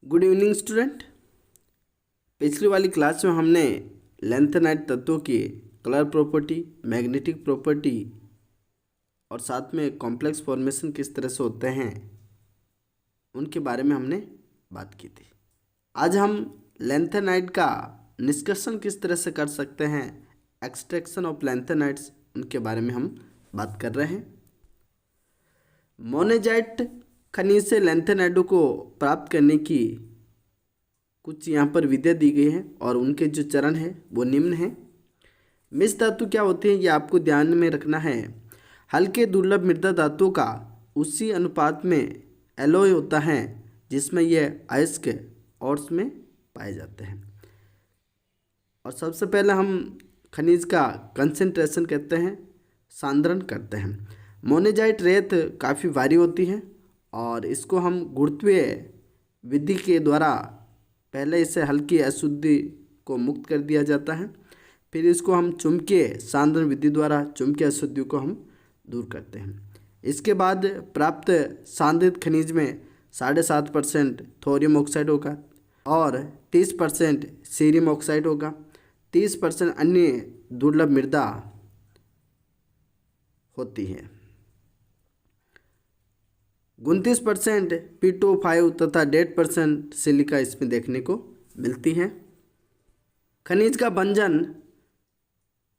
Good evening student. पिछली वाली class में हमने लैंथेनाइट तत्वों की कलर प्रॉपर्टी, मैग्नेटिक प्रॉपर्टी और साथ में कॉम्प्लेक्स फॉर्मेशन किस तरह से होते हैं उनके बारे में हमने बात की थी। आज हम लैंथेनाइट का निष्कर्षण किस तरह से कर सकते हैं, एक्सट्रैक्शन ऑफ लैंथेनाइट्स, उनके बारे में हम बात कर रहे हैं। मोनेजाइट खनिज से लैंथेनाइटों को प्राप्त करने की कुछ यहाँ पर विधियाँ दी गई हैं और उनके जो चरण है वो निम्न है। मिश्र धातु क्या होती है ये आपको ध्यान में रखना है। हल्के दुर्लभ मृदा धातुओं का उसी अनुपात में एलॉय होता है जिसमें यह अयस्क ऑर्स में पाए जाते हैं। और सबसे पहले हम खनिज का कंसंट्रेशन कहते हैं, सांद्रण करते हैं। मोनेजाइट रेत काफ़ी भारी होती है और इसको हम गुरुत्वीय विधि के द्वारा पहले इसे हल्की अशुद्धि को मुक्त कर दिया जाता है, फिर इसको हम चुंबकीय सांद्रण विधि द्वारा चुंबकीय अशुद्धि को हम दूर करते हैं। इसके बाद प्राप्त सांद्रित खनिज में 7.5% थोरियम ऑक्साइड होगा और 30% सीरियम ऑक्साइड होगा, 30% अन्य दुर्लभ मृदा होती है, 29% P2O5 तथा 1.5% सिलिका इसमें देखने को मिलती है। खनिज का भंजन,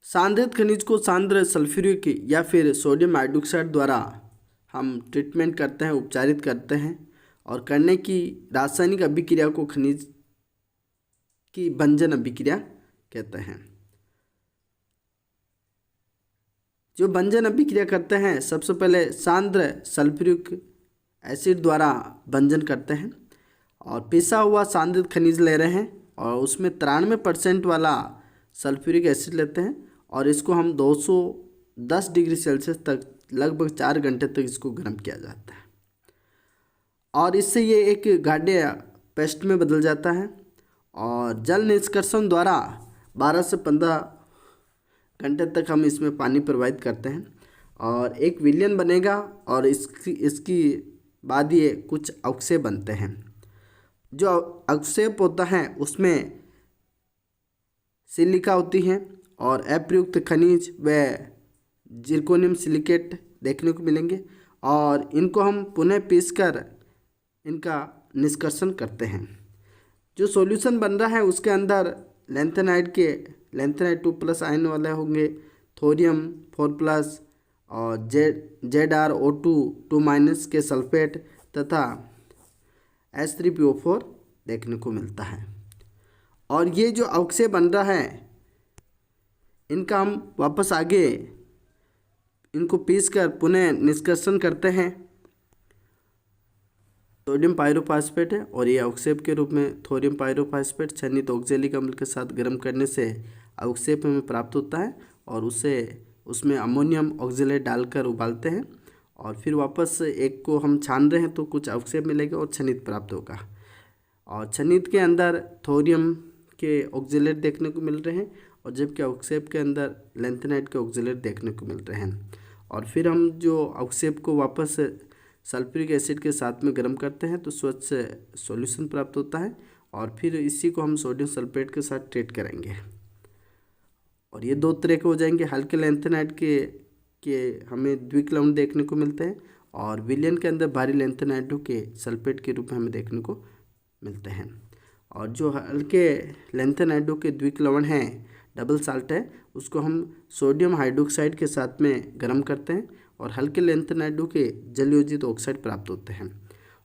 सांद्रित खनिज को सांद्र सल्फ्यूरिक या फिर सोडियम हाइड्रोक्साइड द्वारा हम ट्रीटमेंट करते हैं, उपचारित करते हैं और करने की रासायनिक अभिक्रिया को खनिज की भंजन अभिक्रिया कहते हैं। जो भंजन अभिक्रिया करते हैं सबसे पहले सांद्र सल्फ्यूरिक एसिड द्वारा भंजन करते हैं और पिसा हुआ सांद्रित खनिज ले रहे हैं और उसमें 93% वाला सल्फ्यूरिक एसिड लेते हैं और इसको हम 210 डिग्री सेल्सियस तक लगभग 4 घंटे तक इसको गर्म किया जाता है और इससे ये एक गाढ़े पेस्ट में बदल जाता है और जल निष्कर्षण द्वारा 12 से 15 घंटे तक हम इसमें पानी प्रवाहित करते हैं और एक विलयन बनेगा और इसकी बाद ये कुछ अवक्षेप बनते हैं। जो अवक्षेप होता है उसमें सिलिका होती है और अप्रयुक्त खनिज व जिरकोनियम सिलिकेट देखने को मिलेंगे और इनको हम पुनः पीसकर इनका निष्कर्षण करते हैं। जो सॉल्यूशन बन रहा है उसके अंदर लैंथेनाइट 2+ आयन वाले होंगे, थोरियम 4+ और ZrO2 2- के सल्फेट तथा H3PO4 देखने को मिलता है। और ये जो अवक्षेप बन रहा है इनका हम वापस आगे इनको पीसकर पुनः निष्कर्षण करते हैं। सोडियम पायरोफॉस्फेट है और ये अवक्षेप के रूप में थोरियम पायरोफॉस्फेट छन्नित ऑक्जेलिक अम्ल के साथ गर्म करने से अवक्षेप हमें प्राप्त होता है और उसमें अमोनियम ऑक्जेलेट डालकर उबालते हैं और फिर वापस एक को हम छान रहे हैं तो कुछ अवक्षेप मिलेगा और छन्नित प्राप्त होगा और छन्नित के अंदर थोरियम के ऑक्जेलेट देखने को मिल रहे हैं और जबकि अवक्षेप के अंदर लैंथेनाइट के ऑक्जेलेट देखने को मिल रहे हैं। और फिर हम जो अवक्षेप को वापस सल्फ्यूरिक एसिड के साथ में गर्म करते हैं तो स्वच्छ सॉल्यूशन प्राप्त होता है और फिर इसी को हम सोडियम सल्फेट के साथ ट्रीट करेंगे और ये 2 तरह के हो जाएंगे। हल्के लैंथेनाइट के हमें द्विक्लवण देखने को मिलते हैं और विलयन के अंदर भारी लैंथेनाइटों के सल्फेट के रूप में हमें देखने को मिलते हैं। और जो हल्के लैंथेनाइटों के द्विक्लवण हैं, डबल साल्ट है, उसको हम सोडियम हाइड्रोक्साइड के साथ में गर्म करते हैं और हल्के लैंथेनाइटों के जल योजित ऑक्साइड प्राप्त होते हैं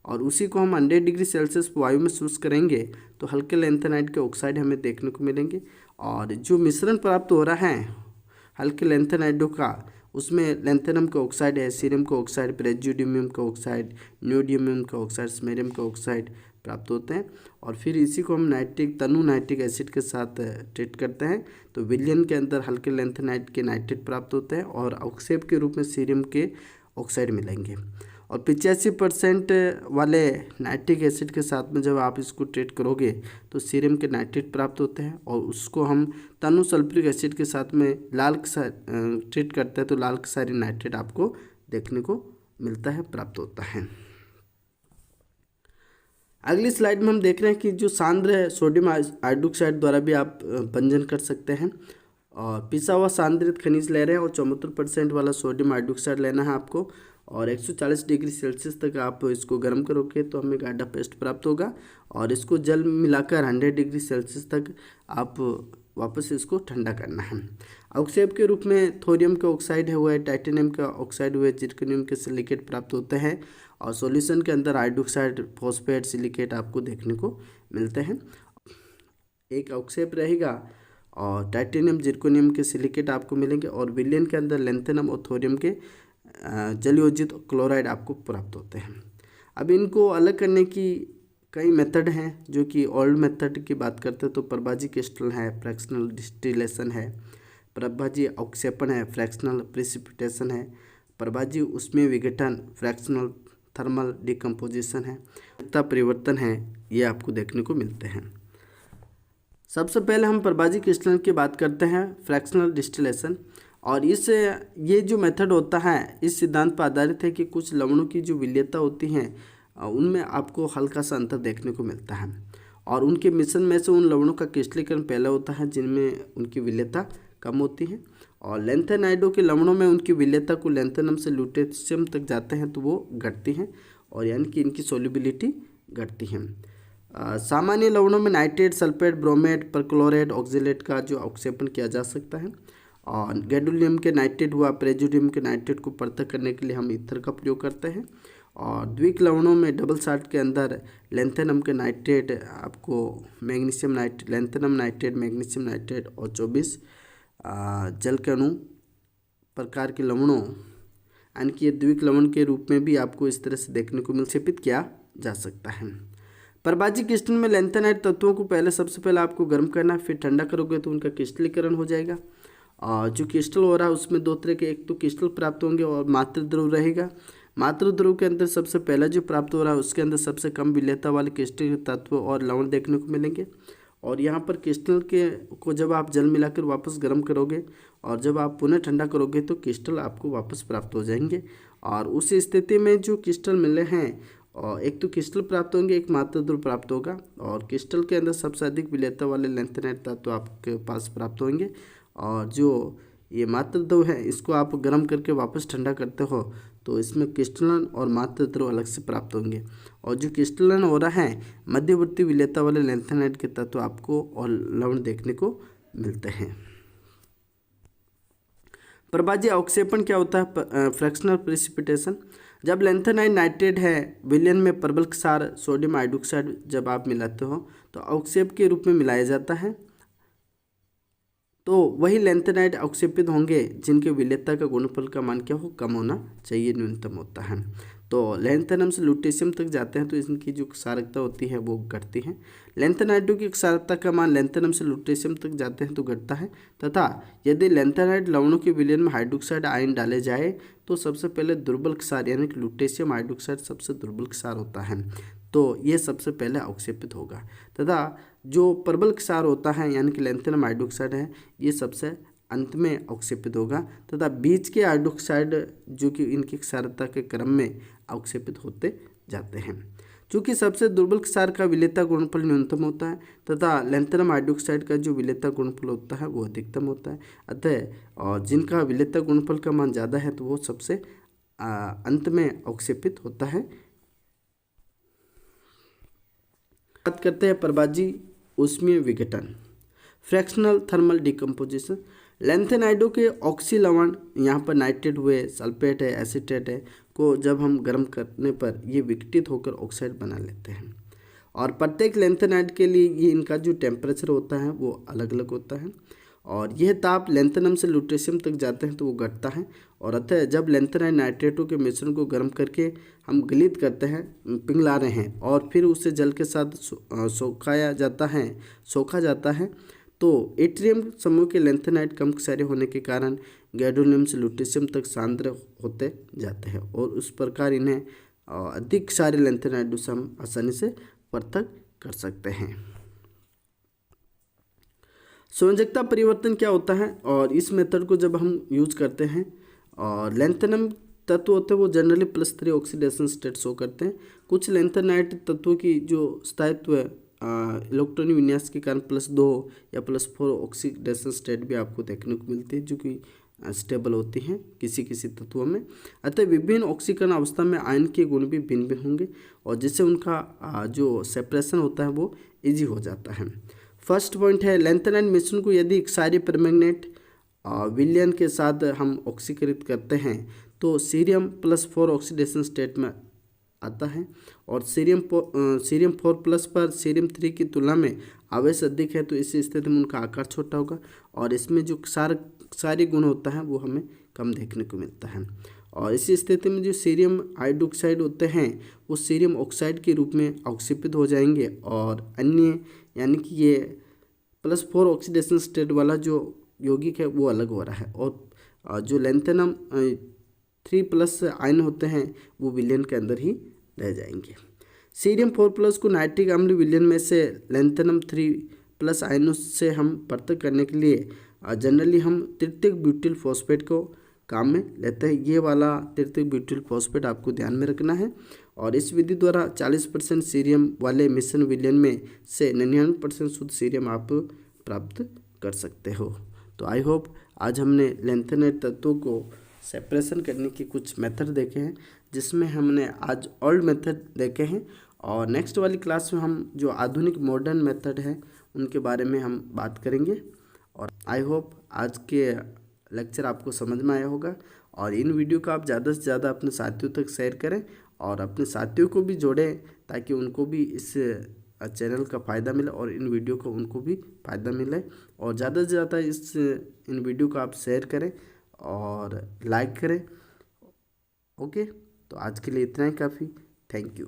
और उसी को हम 100 डिग्री सेल्सियस वायु में शुष्क करेंगे तो हल्के लैंथेनाइट के ऑक्साइड हमें देखने को मिलेंगे। और जो मिश्रण प्राप्त हो रहा है हल्के लैंथेनाइटों का उसमें लैंथेनम का ऑक्साइड है, सीरियम का ऑक्साइड, प्रेज्यूडियम का ऑक्साइड, न्यूडियम का ऑक्साइड, स्मेरियम का ऑक्साइड प्राप्त होते हैं और फिर इसी को हम नाइट्रिक एसिड के साथ ट्रीट करते हैं तो विलयन के अंदर हल्के लैंथेनाइट के नाइट्रेट प्राप्त होते हैं और अवक्षेप के रूप में सीरियम के ऑक्साइड मिलेंगे। और 85% वाले नाइट्रिक एसिड के साथ में जब आप इसको ट्रीट करोगे तो सीरियम के नाइट्रेट प्राप्त होते हैं और उसको हम तनु सल्फ्यूरिक एसिड के साथ में ट्रीट करते हैं तो लाल क्षारीय नाइट्रेट आपको देखने को मिलता है, प्राप्त होता है। अगली स्लाइड में हम देख रहे हैं कि जो सांद्र सोडियम हाइड्रोक्साइड द्वारा भी आप भंजन कर सकते हैं। और पिसा हुआ सांद्रित खनिज ले रहे हैं और 74% वाला सोडियम हाइड्रोक्साइड लेना है आपको, और 140 डिग्री सेल्सियस तक आप इसको गर्म करोगे तो हमें गाढ़ा पेस्ट प्राप्त होगा। और इसको जल मिलाकर 100 डिग्री सेल्सियस तक आप वापस इसको ठंडा करना है। अवक्षेप के रूप में थोरियम का ऑक्साइड हुआ है, टाइटेनियम का ऑक्साइड हुआ है, जिर्कोनियम के सिलिकेट प्राप्त होते हैं। और सॉल्यूशन के अंदर हाइड्रोक्साइड, फॉस्फेट, सिलिकेट आपको देखने को मिलते हैं। एक अवक्षेप रहेगा और टाइटेनियम, जिर्कोनियम के सिलिकेट आपको मिलेंगे, और विलयन के अंदर लैंथेनम और थोरियम के जलयोजित क्लोराइड आपको प्राप्त होते हैं। अब इनको अलग करने की कई मेथड हैं, जो कि ओल्ड मेथड की बात करते हैं तो प्रभाजी क्रिस्टल है, फ्रैक्शनल डिस्टिलेशन है, प्रभाजी अवक्षेपण है, फ्रैक्शनल प्रेसिपिटेशन है, प्रभाजी ऊष्मीय विघटन, फ्रैक्शनल थर्मल डिकम्पोजिशन है, परिवर्तन है, ये आपको देखने को मिलते हैं। सबसे पहले हम प्रभाजी क्रिस्टल की बात करते हैं, फ्रैक्शनल डिस्टिलेशन। और ये जो मेथड होता है इस सिद्धांत पर आधारित है कि कुछ लवणों की जो विलेयता होती हैं उनमें आपको हल्का सा अंतर देखने को मिलता है, और उनके मिश्रण में से उन लवणों का क्रिस्टलीकरण पहले होता है जिनमें उनकी विलेयता कम होती है। और लैंथेनाइडों के लवणों में उनकी विलेयता को लैंथेनम से लुटेशियम तक जाते हैं तो वो घटती हैं, और यानी कि इनकी सोल्युबिलिटी घटती है। सामान्य लवणों में nitrate, sulphate, bromate, perchlorate, oxalate का जो अवक्षेपण किया जा सकता है। और गैडोलियम के नाइट्रेट हुआ, प्रेजुडियम के नाइट्रेट को पृथक करने के लिए हम ईथर का प्रयोग करते हैं। और द्विक लवणों में डबल साल्ट के अंदर लैंथेनम के नाइट्रेट आपको magnesium nitrate, lanthanum nitrate, magnesium nitrate और 24 जल के अणु प्रकार के लवणों यानी कि द्विक लवण के रूप में भी आपको इस तरह से देखने को मिलक्षेपित किया जा सकता है। प्रभाजी क्रिस्टल में लैंथेनाइड तत्वों को सबसे पहले आपको गर्म करना, फिर ठंडा करोगे तो उनका क्रिस्टलीकरण हो जाएगा। और जो क्रिस्टल हो रहा है उसमें दो तरह के, एक तो क्रिस्टल प्राप्त होंगे और मात्र द्रव रहेगा। मात्र द्रव के अंदर सबसे पहला जो प्राप्त हो रहा है उसके अंदर सबसे कम विलेयता वाले क्रिस्टल तत्व और लवण देखने को मिलेंगे। और यहाँ पर क्रिस्टल को जब आप जल मिलाकर वापस गर्म करोगे और जब आप पुनः ठंडा करोगे तो क्रिस्टल आपको वापस प्राप्त हो जाएंगे। और उस स्थिति में जो क्रिस्टल मिले हैं, और एक तो क्रिस्टल प्राप्त होंगे, एक मात्र द्रव प्राप्त होगा, और क्रिस्टल के अंदर सबसे अधिक विलेयता वाले लैंथेनाइड तत्व आपके पास प्राप्त होंगे। और जो ये मात्र द्रव है इसको आप गर्म करके वापस ठंडा करते हो तो इसमें क्रिस्टलन और मात्र द्रव अलग से प्राप्त होंगे। और जो क्रिस्टलन हो रहा है मध्यवर्ती विलेयता वाले लैंथेनाइड के तत्व आपको और लवण देखने को मिलते हैं। प्रभाजी अवक्षेपण क्या होता है? Fractional precipitation. जब लैंथेनाइड नाइट्रेट है विलयन में प्रबल क्षार सोडियम हाइड्रोक्साइड जब आप मिलाते हो तो अवक्षेप के रूप में मिलाया जाता है, तो वही लैंथेनाइड अवक्षेपित होंगे जिनके विलेयता का गुणनफल का मान क्या हो, कम होना चाहिए, न्यूनतम होता है। तो लैंथेनम से लुटेशियम तक जाते हैं तो इनकी जो क्षारकता होती है वो घटती है। लैंथेनाइडों की क्षारकता का मान लैंथेनम से लुटेशियम तक जाते हैं तो घटता है। तथा यदि लैंथेनाइड लवणों के विलयन में हाइड्रोक्साइड आयन डाले जाए तो सबसे पहले दुर्बल क्षार यानी कि लुटेशियम हाइड्रोक्साइड सबसे दुर्बल क्षार होता है, तो ये सबसे पहले अवक्षेपित होगा। तथा जो प्रबल क्षार होता है यानी कि लैंथेनम हाइड्रोक्साइड है ये सबसे अंत में अवक्षेपित होगा। तथा बीच के हाइड्रोक्साइड जो कि इनकी क्षारकता के क्रम में अवक्षेपित होते जाते हैं। चूँकि सबसे दुर्बल क्षार का विलेयता गुणनफल न्यूनतम होता है तथा लैंथेनम हाइड्रोक्साइड का जो विलेयता गुणनफल होता है वो अधिकतम होता है, अतः और जिनका विलेयता गुणनफल का मान ज़्यादा है तो वो सबसे अंत में अवक्षेपित होता है। बात करते हैं प्रभाजी ऊष्मीय विघटन, फ्रैक्शनल थर्मल डिकम्पोजिशन। लैंथेनाइडों के ऑक्सी लवण यहाँ पर नाइट्रेट हुए, सल्फेट है, एसीटेट है को जब हम गर्म करने पर ये विघटित होकर ऑक्साइड बना लेते हैं। और प्रत्येक लैंथेनाइड के लिए ये इनका जो टेम्परेचर होता है वो अलग अलग होता है। और यह ताप लैंथेनम से लुटेशियम तक जाते हैं तो वो घटता है। और अतः जब लैंथेनाइड नाइट्रेटों के मिश्रण को गर्म करके हम गलित करते हैं, पिघला रहे हैं और फिर उसे जल के साथ सोखा जाता है तो एट्रियम समूह के लैंथेनाइड कम क्षारीय होने के कारण गैडोलियम से लुटेशियम तक सांद्र होते जाते हैं और उस प्रकार इन्हें अधिक क्षारीय लैंथेनाइडों से हम आसानी से पृथक कर सकते हैं। संयोजकता परिवर्तन क्या होता है? और इस मेथड को जब हम यूज करते हैं और लैंथेनम तत्व होते हैं वो जनरली +3 ऑक्सीडेशन स्टेट शो करते हैं। कुछ लैंथेनाइट तत्वों की जो स्थायित्व इलेक्ट्रॉनिक विन्यास के कारण +2 या +4 ऑक्सीडेशन स्टेट भी आपको देखने को मिलती है, जो कि स्टेबल होती हैं किसी किसी तत्वों में। अतः विभिन्न ऑक्सीकरण अवस्था में आयन के गुण भी भिन्न भिन्न होंगे और जिससे उनका जो सेपरेशन होता है वो इजी हो जाता है। फर्स्ट पॉइंट है लैंथेनाइट मिश्रण को यदि क्षारीय परमैंगनेट विलयन के साथ हम ऑक्सीकृत करते हैं तो सीरियम +4 ऑक्सीडेशन स्टेट में आता है और सीरियम 4+ पर सीरियम 3 की तुलना में आवेश अधिक है, तो इस स्थिति में उनका आकार छोटा होगा और इसमें जो क्षारीय गुण होता है वो हमें कम देखने को मिलता है। और इसी स्थिति में जो सीरियम हाइड्रोक्साइड होते हैं वो सीरियम ऑक्साइड के रूप में अवक्षेपित हो जाएंगे और अन्य यानी कि ये +4 ऑक्सीडेशन स्टेट वाला जो यौगिक है वो अलग हो रहा है और जो लैंथेनम 3+ आयन होते हैं वो विलयन के अंदर ही रह जाएंगे। सीरियम 4+ को नाइट्रिक अम्ल विलयन में से लैंथेनम 3+ आयनों से हम पृथक करने के लिए जनरली हम तृतीयक ब्यूटिल फॉस्फेट को काम में लेते हैं। ये वाला तृतीयक ब्यूटिल फॉस्फेट आपको ध्यान में रखना है और इस विधि द्वारा 40% सीरियम वाले मिश्रण विलयन में से 99% शुद्ध सीरियम आप प्राप्त कर सकते हो। तो आई होप आज हमने लैंथेनाइट तत्वों को सेपरेशन करने के कुछ मेथड देखे हैं, जिसमें हमने आज ओल्ड मेथड देखे हैं और नेक्स्ट वाली क्लास में हम जो आधुनिक मॉडर्न मेथड है उनके बारे में हम बात करेंगे। और आई होप आज के लेक्चर आपको समझ में आया होगा और इन वीडियो को आप ज़्यादा से ज़्यादा अपने साथियों तक शेयर करें और अपने साथियों को भी जोड़ें ताकि उनको भी इस चैनल का फ़ायदा मिले और इन वीडियो को उनको भी फ़ायदा मिले और ज़्यादा से ज़्यादा इन वीडियो को आप शेयर करें और लाइक करें। ओके, तो आज के लिए इतना ही काफ़ी। Thank you.